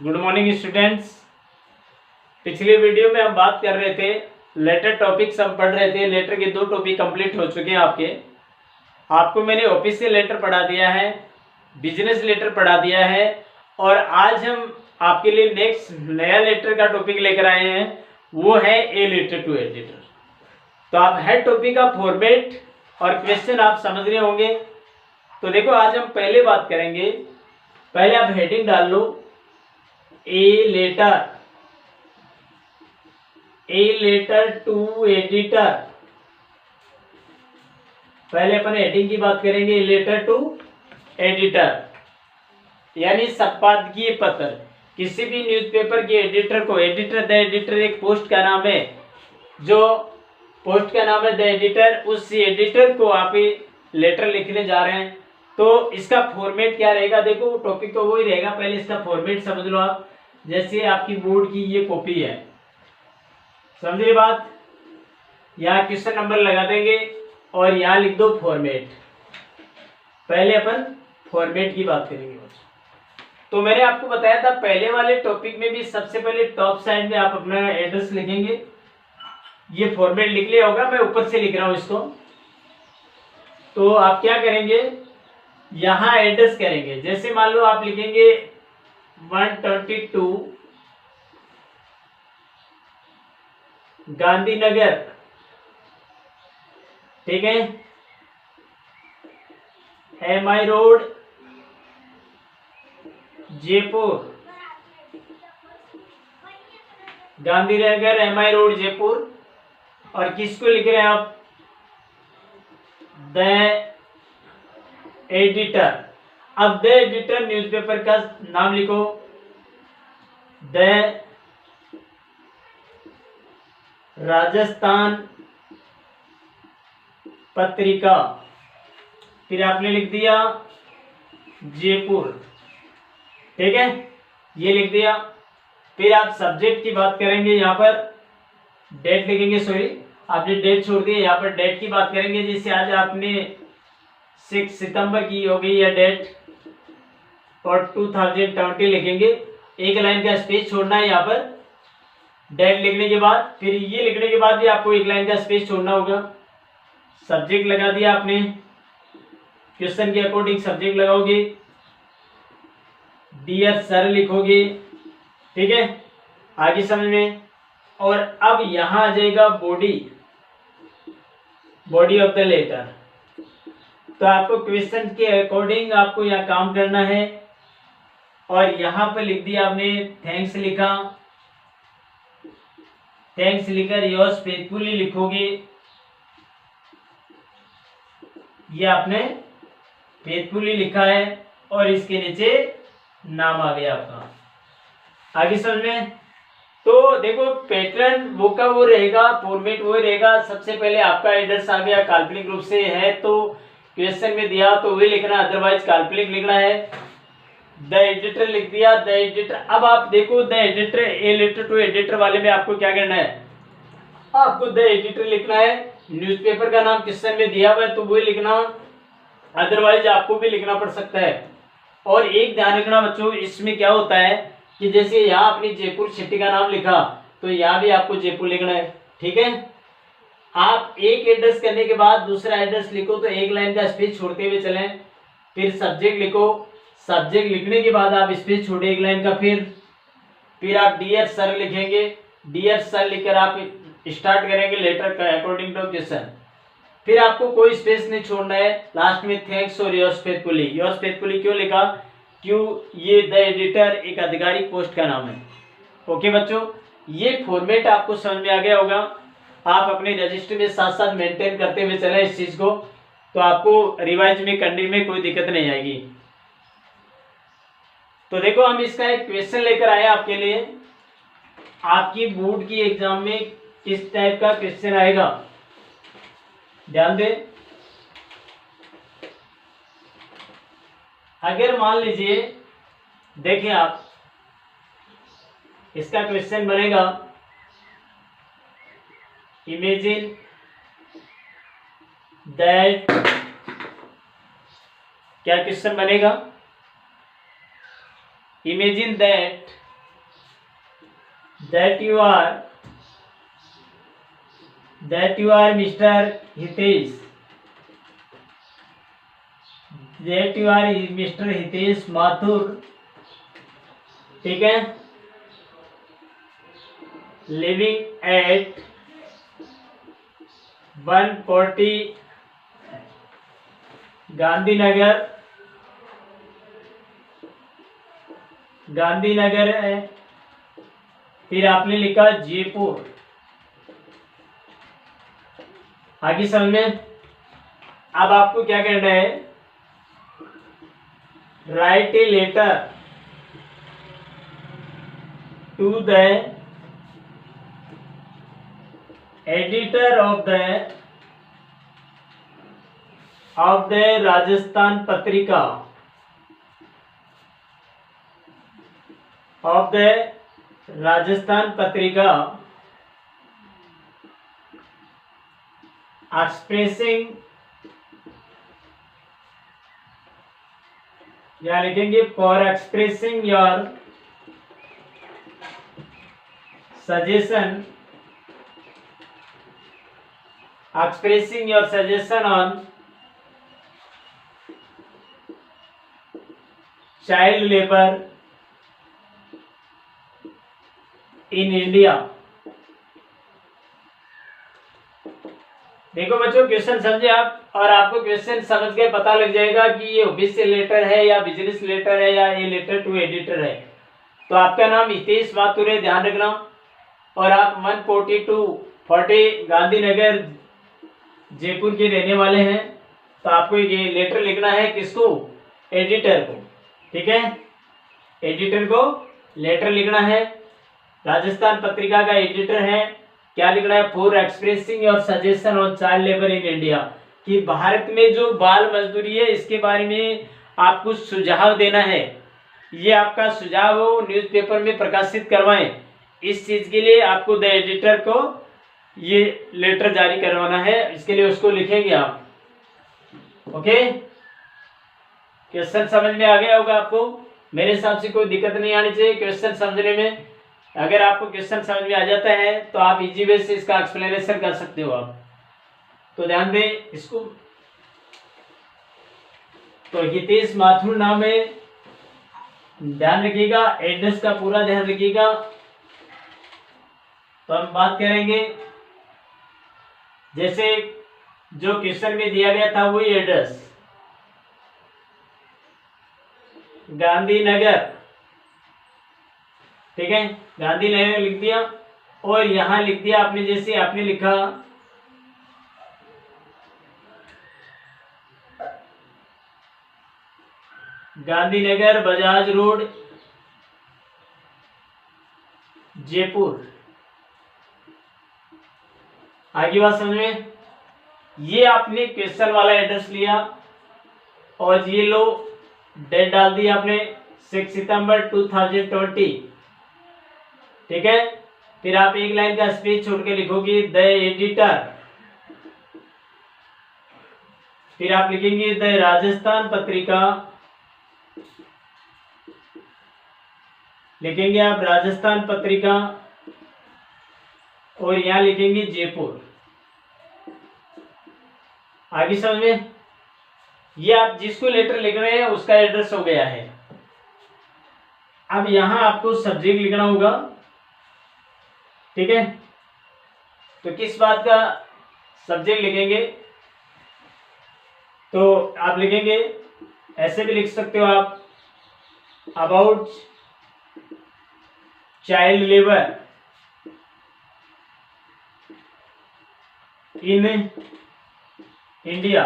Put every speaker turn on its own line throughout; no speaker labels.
Good morning students. पिछले video में हम बात कर रहे थे लेटर टॉपिक्स हम पढ़ रहे थे। लेटर के 2 टॉपिक कंप्लीट हो चुके हैं आपको मैंने ऑफिशियल लेटर पढ़ा दिया है, बिजनेस लेटर पढ़ा दिया है और आज हम आपके लिए नेक्स्ट नया लेटर का टॉपिक लेकर आए हैं, वो है ए लेटर टू एडिटर। तो आप हर टॉपिक का फॉर्मेट और क्वेश्चन आप समझ रहे होंगे। तो देखो आज हम पहले बात करेंगे, पहले आप हेडिंग डाल लो ए लेटर टू एडिटर। पहले अपन हेडिंग की बात करेंगे, ए लेटर टू एडिटर यानी संपादकीय पत्र। किसी भी न्यूज़पेपर के एडिटर को, द एडिटर एक पोस्ट का नाम है, जो पोस्ट का नाम है द एडिटर, उस एडिटर को आप लेटर लिखने जा रहे हैं। तो इसका फॉर्मेट क्या रहेगा, देखो टॉपिक तो वही रहेगा, पहले इसका फॉर्मेट समझ लो आप। जैसे आपकी बोर्ड की ये कॉपी है, समझिए बात, यहाँ क्वेश्चन नंबर लगा देंगे और यहाँ लिख दो फॉर्मेट। पहले अपन फॉर्मेट की बात करेंगे। तो मैंने आपको बताया था पहले वाले टॉपिक में भी, सबसे पहले टॉप साइड में आप अपना एड्रेस लिखेंगे। ये फॉर्मेट लिख लिया होगा, मैं ऊपर से लिख रहा हूं इसको। तो आप क्या करेंगे, यहाँ एड्रेस करेंगे। जैसे मान लो आप लिखेंगे 122 गांधीनगर, ठीक है, MI road Jaipur, Gandhinagar MI road Jaipur. और किसको लिख रहे हैं आप, द एडिटर। अब द एडिटर न्यूज़पेपर का नाम लिखो, द राजस्थान पत्रिका, फिर आपने लिख दिया जयपुर, ठीक है, ये लिख दिया। फिर आप सब्जेक्ट की बात करेंगे, यहाँ पर डेट लिखेंगे, सॉरी आपने डेट छोड़ दी, यहाँ पर डेट की बात करेंगे। जैसे आज आपने 6 सितंबर की हो गई या डेट, और 2020 लिखेंगे। एक लाइन का स्पेस छोड़ना है यहाँ पर डेट लिखने के बाद। फिर ये लिखने के बाद भी आपको एक लाइन का स्पेस छोड़ना होगा। सब्जेक्ट लगा दिया आपने, क्वेश्चन के अकॉर्डिंग सब्जेक्ट लगाओगे, डियर सर लिखोगे, ठीक है, आगे समझ में। और अब यहां आ जाएगा बॉडी ऑफ द लेटर। तो आपको क्वेश्चन के अकॉर्डिंग आपको यहाँ काम करना है। और यहां पर लिख दिया आपने थैंक्स लिखा, थैंक्स लिखकर योर्स फेथफुली लिखोगे, ये आपने फेथफुली लिखा है और इसके नीचे नाम आ गया आपका। आगे समझ में। तो देखो पैटर्न वो का वो रहेगा, फॉर्मेट वो रहेगा। सबसे पहले आपका एड्रेस आ गया, काल्पनिक रूप से है तो क्वेश्चन में दिया तो वही लिखना, अदरवाइज काल्पनिक लिखना है। द एडिटर लिख दिया, द एडिटर। अब आप देखो the editor, a letter to editor वाले में आपको क्या करना है, आपको द एडिटर लिखना है। न्यूज़पेपर का नाम क्वेश्चन में दिया हुआ है तो वही लिखना, अदरवाइज आपको भी लिखना पड़ सकता है। और एक ध्यान रखना बच्चों, इसमें क्या होता है कि जैसे यहाँ अपनी जयपुर सिटी का नाम लिखा तो यहाँ भी आपको जयपुर लिखना है, ठीक है। आप एक एड्रेस करने के बाद दूसरा एड्रेस लिखो तो एक लाइन का स्पेस छोड़ते हुए चलें। फिर सब्जेक्ट लिखो, सब्जेक्ट लिखने के बाद आप स्पेस छोड़े एक लाइन का, फिर आप डियर सर लिखेंगे, डियर सर लिखकर आप स्टार्ट करेंगे लेटर का अकॉर्डिंग टू क्वेश्चन। फिर आपको कोई स्पेस नहीं छोड़ना है। लास्ट में थैंक्स और योर्स फेथफुली क्यों लिखा, क्यों, ये द एडिटर एक आधिकारिक पोस्ट का नाम है। ओके बच्चों, ये फॉर्मेट आपको समझ में आ गया होगा। आप अपने रजिस्टर में साथ साथ मेंटेन करते हुए चले इस चीज को, तो आपको रिवाइज में करने में कोई दिक्कत नहीं आएगी। तो देखो हम इसका एक क्वेश्चन लेकर आए आपके लिए। आपकी बोर्ड की एग्जाम में किस टाइप का क्वेश्चन आएगा, ध्यान दें। अगर मान लीजिए, देखिए आप, इसका क्वेश्चन बनेगा, इमेजिन दैट, क्या क्वेश्चन बनेगा, imagine that that you are Mr. Hitesh, that you are Mr. Hitesh Mathur, ठीक है, लिविंग एट 140 गांधीनगर है, फिर आपने लिखा जयपुर। आगे समझ में? अब आपको क्या करना है, write a letter to the editor of the Rajasthan Patrika, of the Rajasthan Patrika, expressing, या लिखेंगे for expressing your suggestion, expressing your suggestion on child labor in India। देखो बच्चों, क्वेश्चन समझे आप, और आपको क्वेश्चन समझ के पता लग जाएगा कि ये ऑफिस लेटर है या बिजनेस लेटर है या ये लेटर टू एडिटर है। तो आपका नाम हितेश माथुर है, ध्यान रखना, और आप 14240 गांधीनगर जयपुर के रहने वाले हैं। तो आपको ये लेटर लिखना है, किसको? एडिटर को, ठीक है, एडिटर को लेटर लिखना है, राजस्थान पत्रिका का एडिटर है। क्या लिखना है? For expressing your suggestion on child labour in India, कि भारत में जो बाल मजदूरी है इसके बारे में आपको सुझाव देना है। ये आपका सुझाव हो, न्यूज़पेपर में प्रकाशित करवाएं। इस चीज के लिए आपको द एडिटर को ये लेटर जारी करवाना है, इसके लिए उसको लिखेंगे आप। ओके, क्वेश्चन समझ में आ गया होगा आपको। मेरे हिसाब से कोई दिक्कत नहीं आनी चाहिए क्वेश्चन समझने में। अगर आपको क्वेश्चन समझ में आ जाता है तो आप इजी वे से इसका एक्सप्लेनेशन कर सकते हो आप। तो ध्यान दें इसको। तो हितेश माथुर नाम है, ध्यान रखिएगा, एड्रेस का पूरा ध्यान रखिएगा। तो हम बात करेंगे, जैसे जो क्वेश्चन में दिया गया था वही एड्रेस, गांधीनगर, ठीक है, गांधीनगर लिख दिया, और यहां लिख दिया आपने, जैसे आपने लिखा गांधीनगर बजाज रोड जयपुर। आगे बात समझ में? ये आपने क्वेश्चन वाला एड्रेस लिया और ये लो डेट डाल दी आपने 6 सितंबर 2020, ठीक है। फिर आप एक लाइन का स्पेस छोड़ के लिखोगे द एडिटर, फिर आप लिखेंगे द राजस्थान पत्रिका, लिखेंगे आप राजस्थान पत्रिका, और यहां लिखेंगे जयपुर। आगे समझ में? ये आप जिसको लेटर लिख रहे हैं उसका एड्रेस हो गया है। अब यहां आपको सब्जेक्ट लिखना होगा, ठीक है। तो किस बात का सब्जेक्ट लिखेंगे? तो आप लिखेंगे, ऐसे भी लिख सकते हो आप, about child labour in India,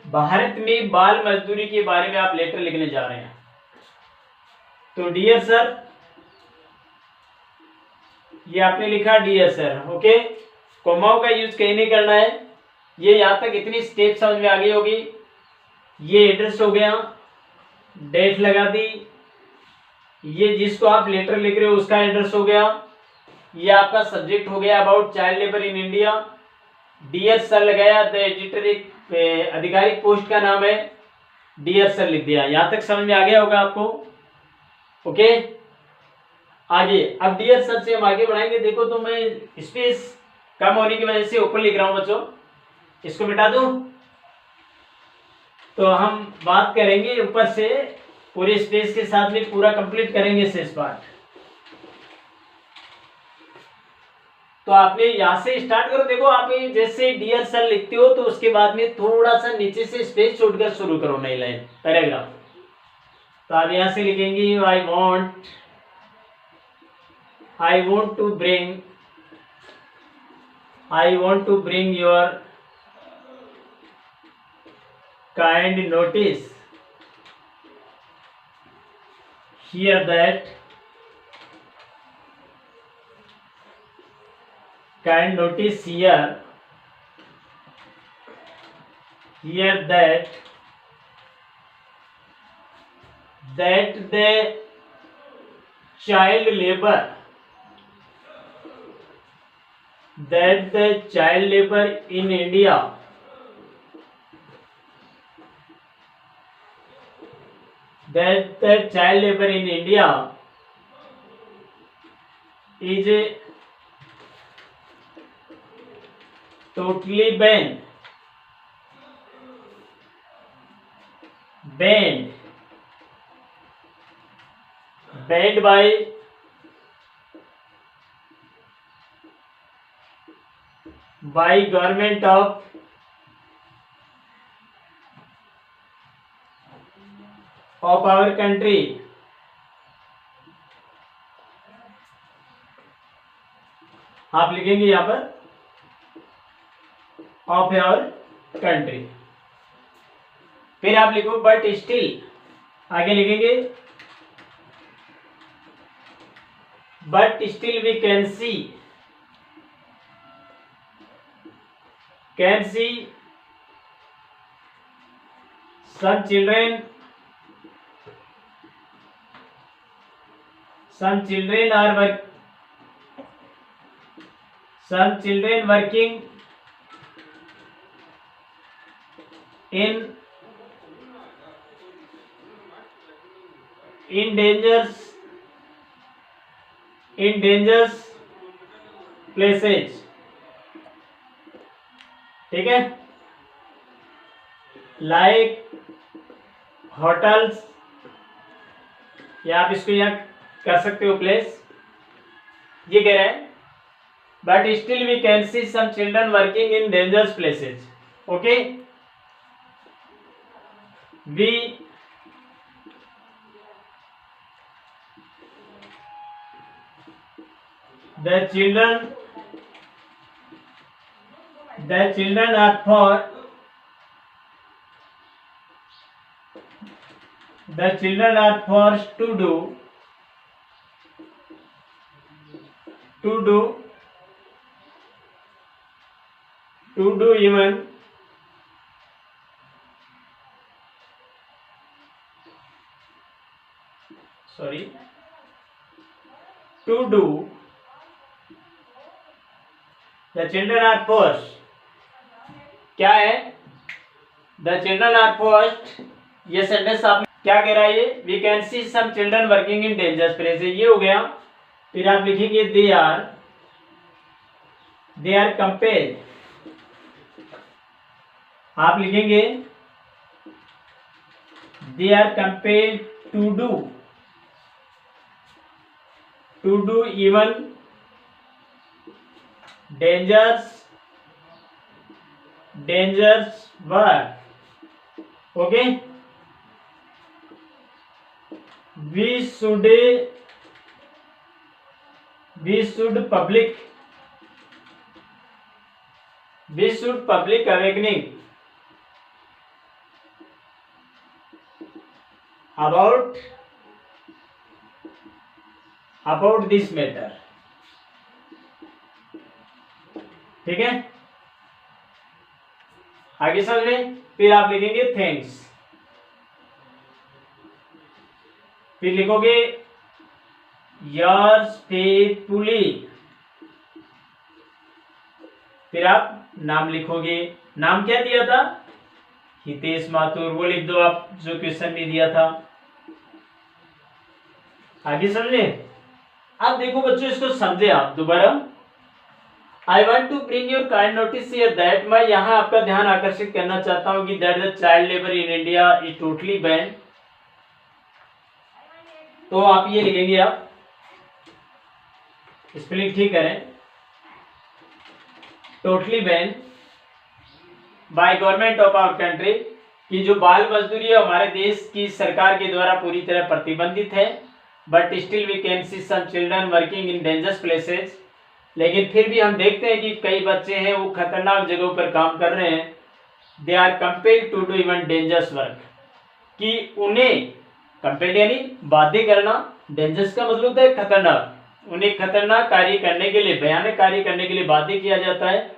Bharat में बाल मजदूरी के बारे में आप लेटर लिखने जा रहे हैं। तो डियर सर, ये आपने लिखा डियर सर, ओके। कोमाओं का यूज कहीं नहीं करना है। ये यहां तक इतनी स्टेप समझ में आ गई होगी। ये एड्रेस हो गया, डेट लगा दी, ये जिसको आप लेटर लिख रहे हो उसका एड्रेस हो गया, ये आपका सब्जेक्ट हो गया about child labour in India, dear sir लगाया, द एडिटर एक आधिकारिक पोस्ट का नाम है, डियर सर लिख दिया। यहां तक समझ में आ गया होगा आपको, ओके। आगे अब डियर सर से हम आगे बढ़ाएंगे। देखो तो मैं स्पेस कम होने की वजह से ऊपर लिख रहा हूं बच्चों, इसको मिटा दूं। तो हम बात करेंगे ऊपर से पूरे स्पेस के साथ में पूरा कंप्लीट करेंगे शेष पार्ट। तो आपने यहां से स्टार्ट करो। देखो आप जैसे डियर सर लिखते हो तो उसके बाद में थोड़ा सा नीचे से स्पेस छोड़कर शुरू करो नई लाइन पैराग्राफ। तो आप यहां से लिखेंगे I want to bring your kind notice here that kind notice here that the child labor in India is totally banned by government of our country। आप लिखेंगे यहां पर ऑफ योर कंट्री। फिर आप लिखो बट स्टिल, आगे लिखेंगे but still we can see some children working in dangerous places। ठीक है, लाइक होटल्स, या आप इसको यहाँ कर सकते हो प्लेस। ये कह रहा है but still we can see some children working in dangerous places. Okay, the children are forced to do even the children are forced, क्या है the children are forced, ये सेंटेंस आप क्या कह रहा है ये we can see some children working in dangerous places, ये हो गया। फिर आप लिखेंगे they are compelled, आप लिखेंगे they are compelled to do even dangerous work। Okay, we should public awakening about this matter। ठीक है, आगे समझ में। फिर आप लिखेंगे थैंक्स, फिर लिखोगे योर्स फेथफुली, फिर आप नाम लिखोगे। नाम क्या दिया था? हितेश माथुर, वो लिख दो आप जो क्वेश्चन में दिया था। आगे समझे। अब देखो बच्चों, इसको समझे आप दोबारा। I want to bring your kind notice here that, मैं यहाँ आपका ध्यान आकर्षित करना चाहता हूँ कि that the child labour in India is totally ban. तो आप ये लिखेंगे, आप स्पेलिंग ठीक करें, totally ban by government of our country, कि जो बाल मजदूरी है हमारे देश की सरकार के द्वारा पूरी तरह प्रतिबंधित है। But still we can see some children working in dangerous places, लेकिन फिर भी हम देखते हैं कि कई बच्चे हैं वो खतरनाक जगहों पर काम कर रहे हैं। They are compelled to do even dangerous work, कि उन्हें कंपेल्ड यानी बाध्य करना, डेंजरस का मतलब होता है खतरनाक, उन्हें खतरनाक कार्य करने के लिए, भयानक कार्य करने के लिए बाध्य किया जाता है।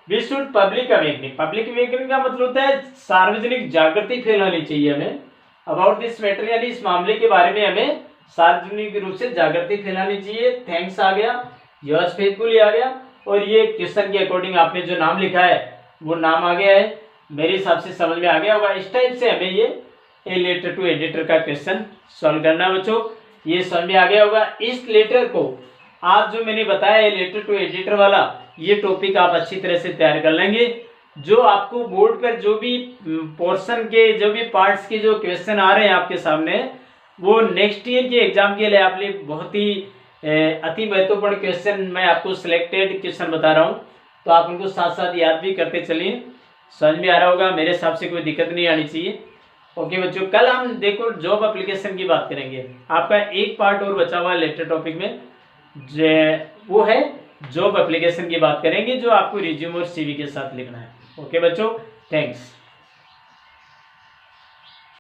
We should public awakening, public awakening का मतलब होता है सार्वजनिक जागृति फैलानी चाहिए हमें अबाउट दिस मैटर, यानी इस मामले के बारे में हमें सार्वजनिक रूप से जागृति फैलानी चाहिए। थैंक्स आ गया, योर्स फेथफुली आ गया, और ये क्वेश्चन के अकॉर्डिंग आपने जो नाम लिखा है वो नाम आ गया है, मेरे हिसाब से समझ में आ गया होगा। इस टाइप से हमें ये ए लेटर टू एडिटर का क्वेश्चन सॉल्व करना बच्चों, ये समझ में आ गया होगा। इस लेटर को आप जो मैंने बताया ए लेटर टू एडिटर वाला, ये टॉपिक आप अच्छी तरह से तैयार कर लेंगे। जो आपको बोर्ड पर जो भी पोर्शन के, जो भी पार्ट्स के जो क्वेश्चन आ रहे हैं आपके सामने, वो नेक्स्ट ईयर के एग्जाम के लिए आप लिए बहुत ही अति महत्वपूर्ण क्वेश्चन मैं आपको सिलेक्टेड क्वेश्चन बता रहा हूँ, तो आप उनको साथ साथ याद भी करते चलिए। समझ में आ रहा होगा, मेरे हिसाब से कोई दिक्कत नहीं आनी चाहिए। ओके बच्चों, कल हम देखो जॉब एप्लीकेशन की बात करेंगे। आपका एक पार्ट और बचा हुआ है लेटर टॉपिक में, वो है जॉब एप्लीकेशन की बात करेंगे, जो आपको रिज्यूम और सीवी के साथ लिखना है। ओके बच्चों, थैंक्स।